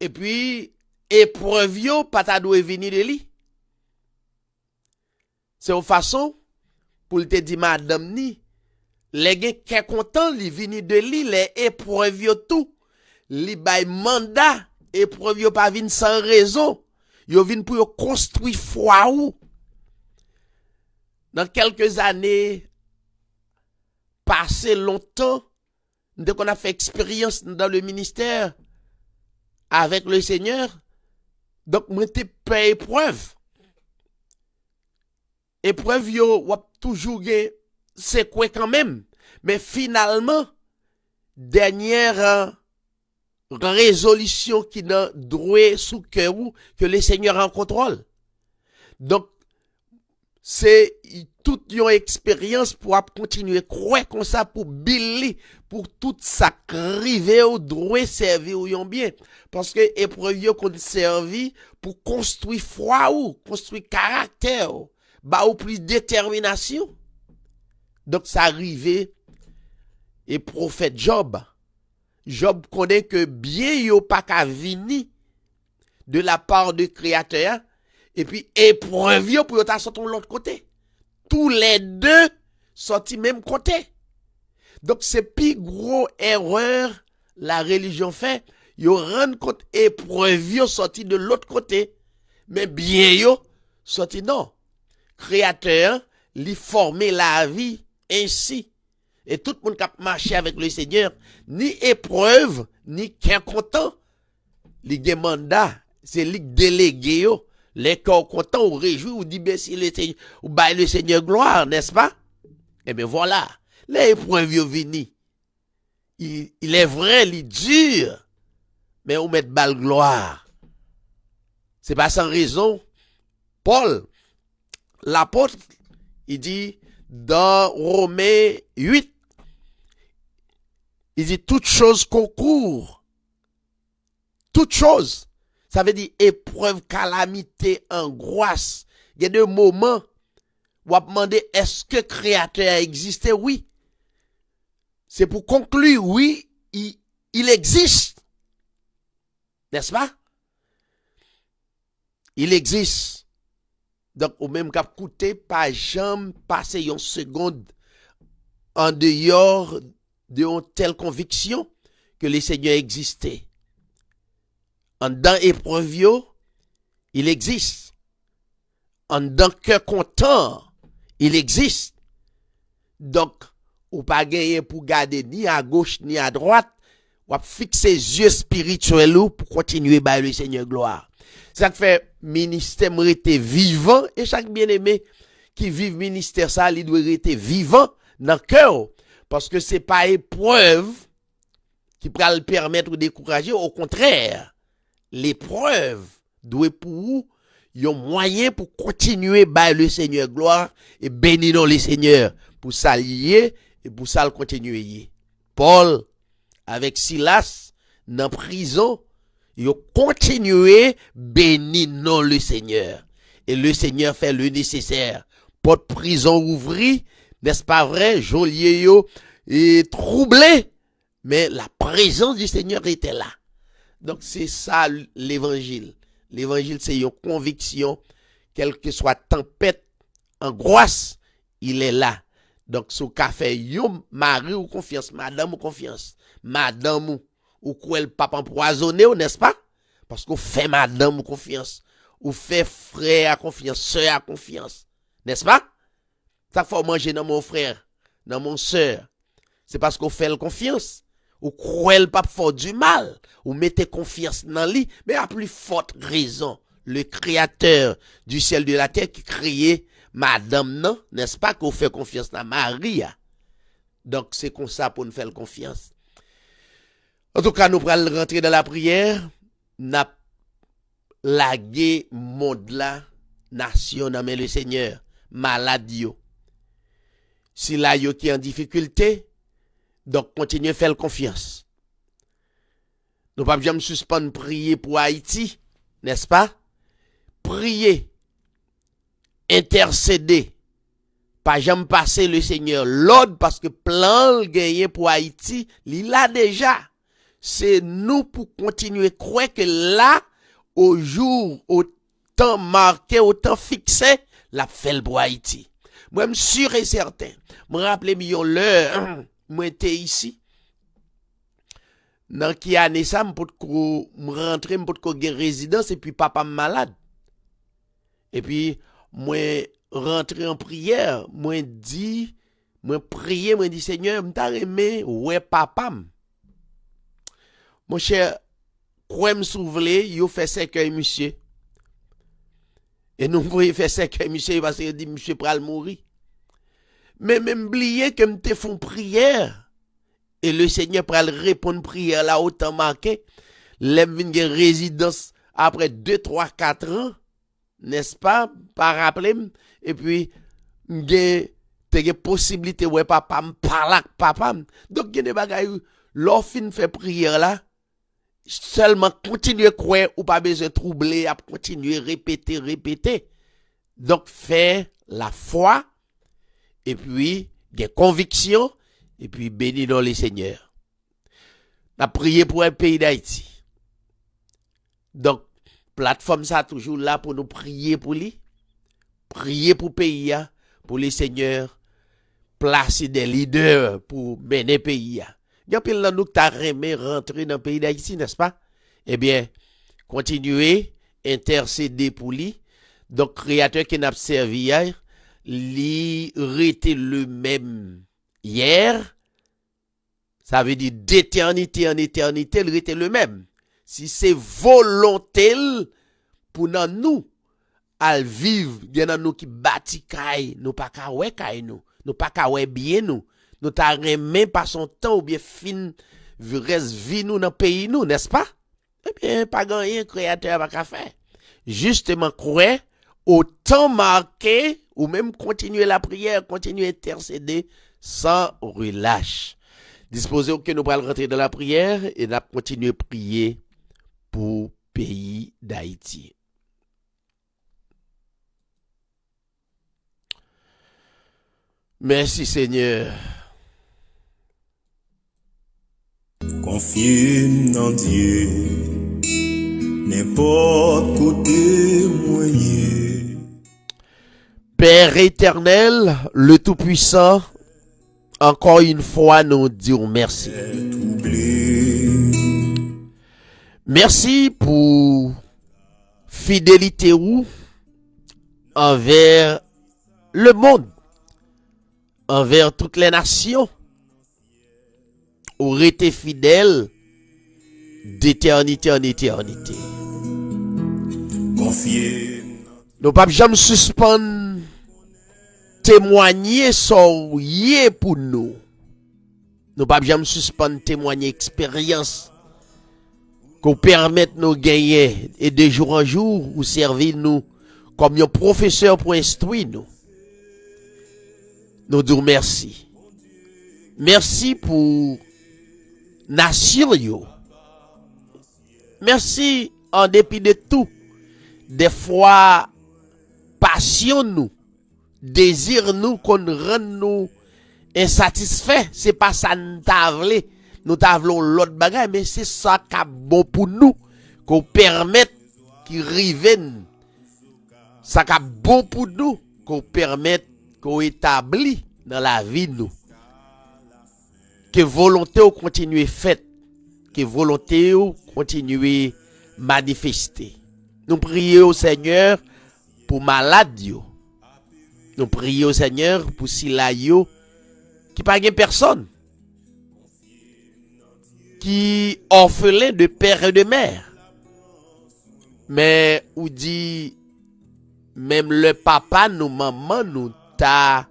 et puis épreuve yo pas ta doit venir de lui. C'est une façon pour te dire madame ni les gens qui sont contents li vini de li les épreuves yo tout li bay mandat épreuve yo pas vinn sans raison yo vinn pour yo construire foi ou dans quelques années passé longtemps dès qu'on a fait expérience dans le ministère avec le Seigneur donc moi te paye épreuve yo wap toujours gen c'est quoi quand même Mais finalement, dernière résolution qui n'a droit sous cœur que le Seigneur en contrôle. Donc, c'est toute une expérience pour continuer croire comme ça pour Billy, pour tout ça arriver au droit servir ou bien. Parce que épreuve qu'on servi pour construire foi ou construire caractère, ou plus détermination. Donc, ça arrivait et prophète Job connaît que bien yo pas qu'à venir de la part du Créateur et puis épreuve yo pour ta sortir de l'autre côté. Tous les deux sortis même côté. Donc c'est plus gros erreur la religion fait, yo rend compte épreuve yo sorti de l'autre côté, mais bien yo sorti non. Créateur lui former la vie ainsi. Et tout le monde qui a marché avec le Seigneur, ni épreuve, ni qu'un content. Les mandat, c'est les délégués, les corps contents, ou réjouis, ou dit, ben, si le Seigneur, ou bail le Seigneur gloire, n'est-ce pas? Eh bien, voilà. Les épreuves viennent. Il est vrai, il est dur, mais on met balle gloire. C'est pas sans raison. Paul, l'apôtre, il dit, dans Romains 8, il dit toute chose concourt. Toute chose. Ça veut dire épreuve, calamité, angoisse. Il y a des moments où on demande est-ce que Créateur a existé? Oui. C'est pour conclure, oui, il existe. N'est-ce pas? Il existe. Donc, au même cap coûté, pas jamais passer une seconde en dehors d'une telle conviction que le Seigneur existait. En dans épreuve, il existe. En dans cœur content, il existe. Donc, ou pas gagner pour garder ni à gauche ni à droite, ou fixer les yeux spirituels pour continuer par le Seigneur gloire. Ça fait ministère rester vivant et chaque bien-aimé qui vit ministère ça, il doit rester vivant dans le cœur. Parce que c'est pas épreuve qui peut le permettre de décourager. Au contraire, l'épreuve doit pour vous un moyen pour continuer par le Seigneur gloire et bénir le Seigneur pour s'allier et pour ça le continuer. Paul avec Silas dans prison, ils ont continué bénir le Seigneur et le Seigneur fait le nécessaire. Porte prison ouvrie, n'est-ce pas vrai? Geôlier yo et troublé, mais la présence du Seigneur était là. Donc c'est ça l'évangile. L'évangile c'est une conviction, quelle que soit tempête, angoisse, il est là. Donc sous café yo mari ou confiance, madame ou confiance, madame ou quoi le pape empoisonné, n'est-ce pas? Parce qu'on fait madame ou confiance, ou fait frère à confiance, soeur à confiance, n'est-ce pas? Ça faut manger dans mon frère, dans mon soeur. C'est parce qu'on fait la confiance. Ou croyez le pape fort du mal. Ou mettez confiance dans lui. Mais à plus forte raison, le créateur du ciel et de la terre qui créait madame, non? N'est-ce pas qu'on fait confiance dans Maria? Donc c'est comme ça pour nous faire confiance. En tout cas, nous allons rentrer dans la prière. N'a lagué monde là, nation, dans le Seigneur, maladio. Si là, yo qui est en difficulté, donc continuez à faire confiance. Nous ne pouvons jamais suspendre prier pour Haïti, n'est-ce pas? Prier, intercéder, pas jamais passer le Seigneur l'ordre parce que plan le gagné pour Haïti, il a déjà. C'est nous pour continuer à croire que là, au jour, au temps marqué, au temps fixé, la fait pour Haïti. Moi, je suis sûr et certain. Je me rappelle l'heure, moi j'étais ici. Dans qui année ça, je me rentrer, je peux une résidence et puis papa malade. Et puis, moi rentrer en prière, moi dit, moi prier, moi dit Seigneur, m'ta aimé ouais papa. Mon cher, quoi me souvelé, yo fait cercueil monsieur. Et nous voyons faire cercueil monsieur parce qu'il dit monsieur pral mourir. Mais même oublier que me te font prière. Et le Seigneur pour répondre prière là autant marqué. L'aime vinn résidence après 2, 3, 4 ans. N'est-ce pas? Par rappeler. Et puis, m'gen te possibilité ouais papa me parler avec papa. Donc il y a des bagages l'offre fait prière là. Seulement continuer croire ou pas besoin troubler à continuer répéter. Donc fait la foi et puis des convictions et puis bénis dans les seigneurs. On prié pour un pays d'Haïti. Donc plateforme ça toujours là pour nous prier pour lui. Prier pour pays pour les seigneurs placer des leaders pour mener pays. Yon pile nan nou ta remè rentrer dans le pays d'Haïti, n'est-ce pas? Eh bien, continuez, intercéder pour lui. Donc, créateur qui n'a pas servi hier, li rete le même hier. Ça veut dire d'éternité en éternité, il rete le même. Si c'est volonté pour nous, al vivre, gen nan nou qui bâti kay, nous pas ka wè kay nous pas ka wè bien nous ta remè pas son temps ou bien fin reste vie nous dans pays nous, n'est-ce pas? Eh bien, pas gagné créateur pas ka faire. Justement croire au temps marqué ou même continuer la prière, continuer à intercéder sans relâche. Disposez que nous allons rentrer dans la prière et nous continuer à prier pour pays d'Haïti. Merci Seigneur. Confie dans Dieu, n'importe côté moyen. Père éternel, le Tout-Puissant, encore une fois nous disons merci. Merci pour fidélité ou envers le monde, envers toutes les nations. Aurait été fidèle d'éternité en éternité. Nous pas jamais suspendre témoigner sorrier pour nous. Nous pas jamais suspendre témoigner expérience qu'on permette nous gagner et de jour en jour ou servir nous comme un professeur pour instruire nous. Nous disons merci. Merci pour nation yo. Merci en dépit de tout. Des fois, passion nous, désir nous qu'on rende nous insatisfaits. C'est pas ça nous t'avle. Nous t'avlons l'autre bagage, mais c'est ça qui est bon pour nous. Qu'on permette qu'il rive. Ça qui est bon pour nous. Qu'on permette qu'on établit dans la vie nous. Que volonté ou continue faite, que volonté ou continue manifester. Nous prions au Seigneur pour malade yo. Nous prions au Seigneur pour sila yo qui pas gen personne, qui orphelin de père et de mère. Mais ou dit même le papa nous maman nous ta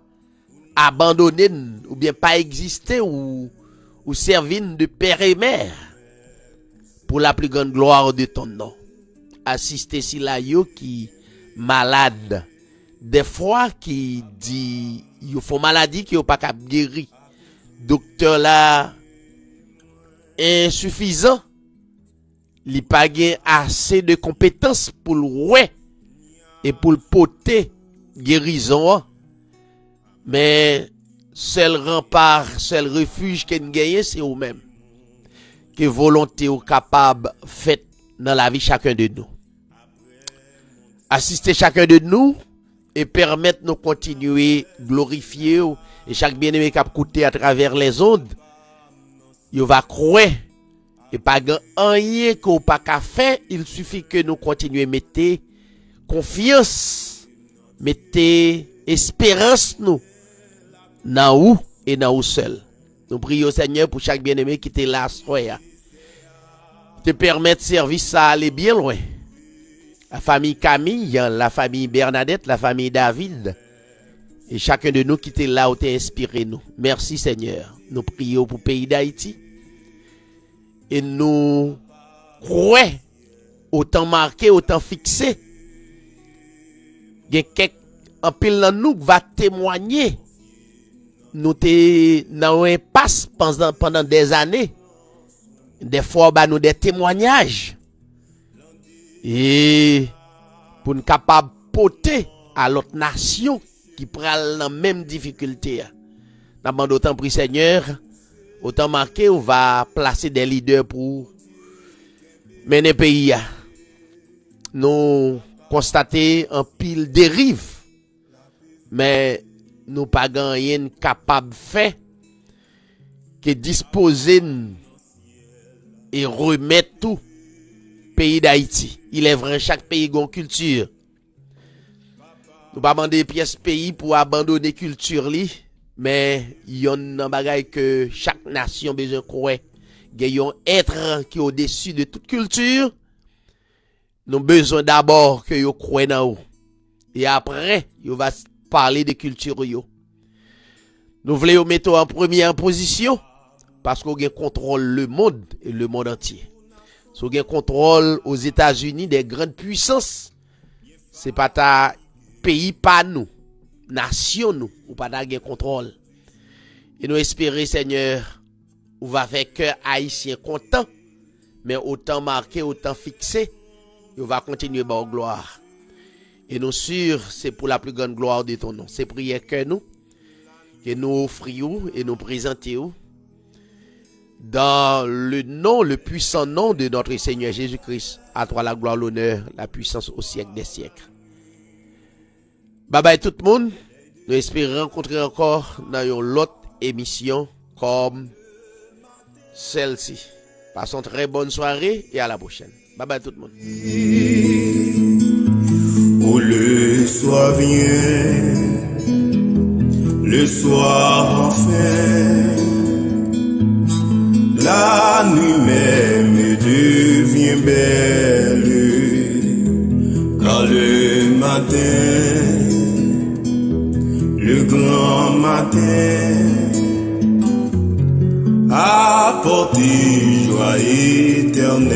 abandonné ou bien pas existé ou servir de père et mère pour la plus grande gloire de ton nom. Assister si la yo qui malade des fois qui dit yo font maladie qui yo pas cap guéri. Docteur là insuffisant. Li pas gen assez de compétences pour le ouais et pour le porter guérison. Mais seul rempart, seul refuge qu'on gagne, c'est vous-même. Que volonté ou capable faite dans la vie chacun de nous. Assister chacun de nous et permettre nous continuer glorifier et chaque bien-aimé qui a écouté à travers les ondes, il va croire et pas rien qu'on pas qu'à faire, il suffit que nous continuions mettre confiance, mettre espérance nous dans où et dans où seul. Nous prions au Seigneur pour chaque bien-aimé qui était là soya. Te permettre service à aller bien loin. La famille Camille, la famille Bernadette, la famille David, Et chacun de nous qui était là, ou t'es inspiré nous. Merci Seigneur. Nous prions pour le pays d'Haïti. Et nous croyons, autant marqué, autant fixé. Il y a quelqu'un pile dans nous qui va témoigner. Nous sommes dans un impasse pendant des années. Des fois, nous des témoignages. Et pour nous capables de porter à l'autre nation qui prend la même difficulté. Nous demandons autant pour Seigneur, autant marqué, on va placer des leaders pour mener le pays. Nous constatons un pile dérive, mais nous pas rien capable de faire que disposer et remettre tout pays d'Haïti. Il est vrai, chaque pays a une culture. Nous pas demander pièces pays pour abandonner culture li, mais il y a un bagage que chaque nation besoin croire. Il y a un être qui est au-dessus de toute culture. Nous besoin d'abord que yo croient dans eux. Et après, yo va parler de culture yo. Nous voulons mettre en première position parce qu'on a contrôle le monde et le monde entier. Si on a contrôle aux États-Unis des grandes puissances, c'est pas ta pays pas nous, nation nous, ou pas ta contrôle. Et nous espérons Seigneur, on va faire que haïtien content, mais autant marqué, autant fixé, on va continuer par gloire. Et nous sûrs, c'est pour la plus grande gloire de ton nom. C'est prière que nous offrions et nous présentons dans le nom, le puissant nom de notre Seigneur Jésus-Christ. À toi la gloire, l'honneur, la puissance au siècle des siècles. Bye bye tout le monde. Nous espérons rencontrer encore dans une autre émission comme celle-ci. Passons une très bonne soirée et à la prochaine. Bye bye tout le monde. Où le soir vient, le soir enfin, la nuit même devient belle, car le matin, le grand matin, apporte joie éternelle.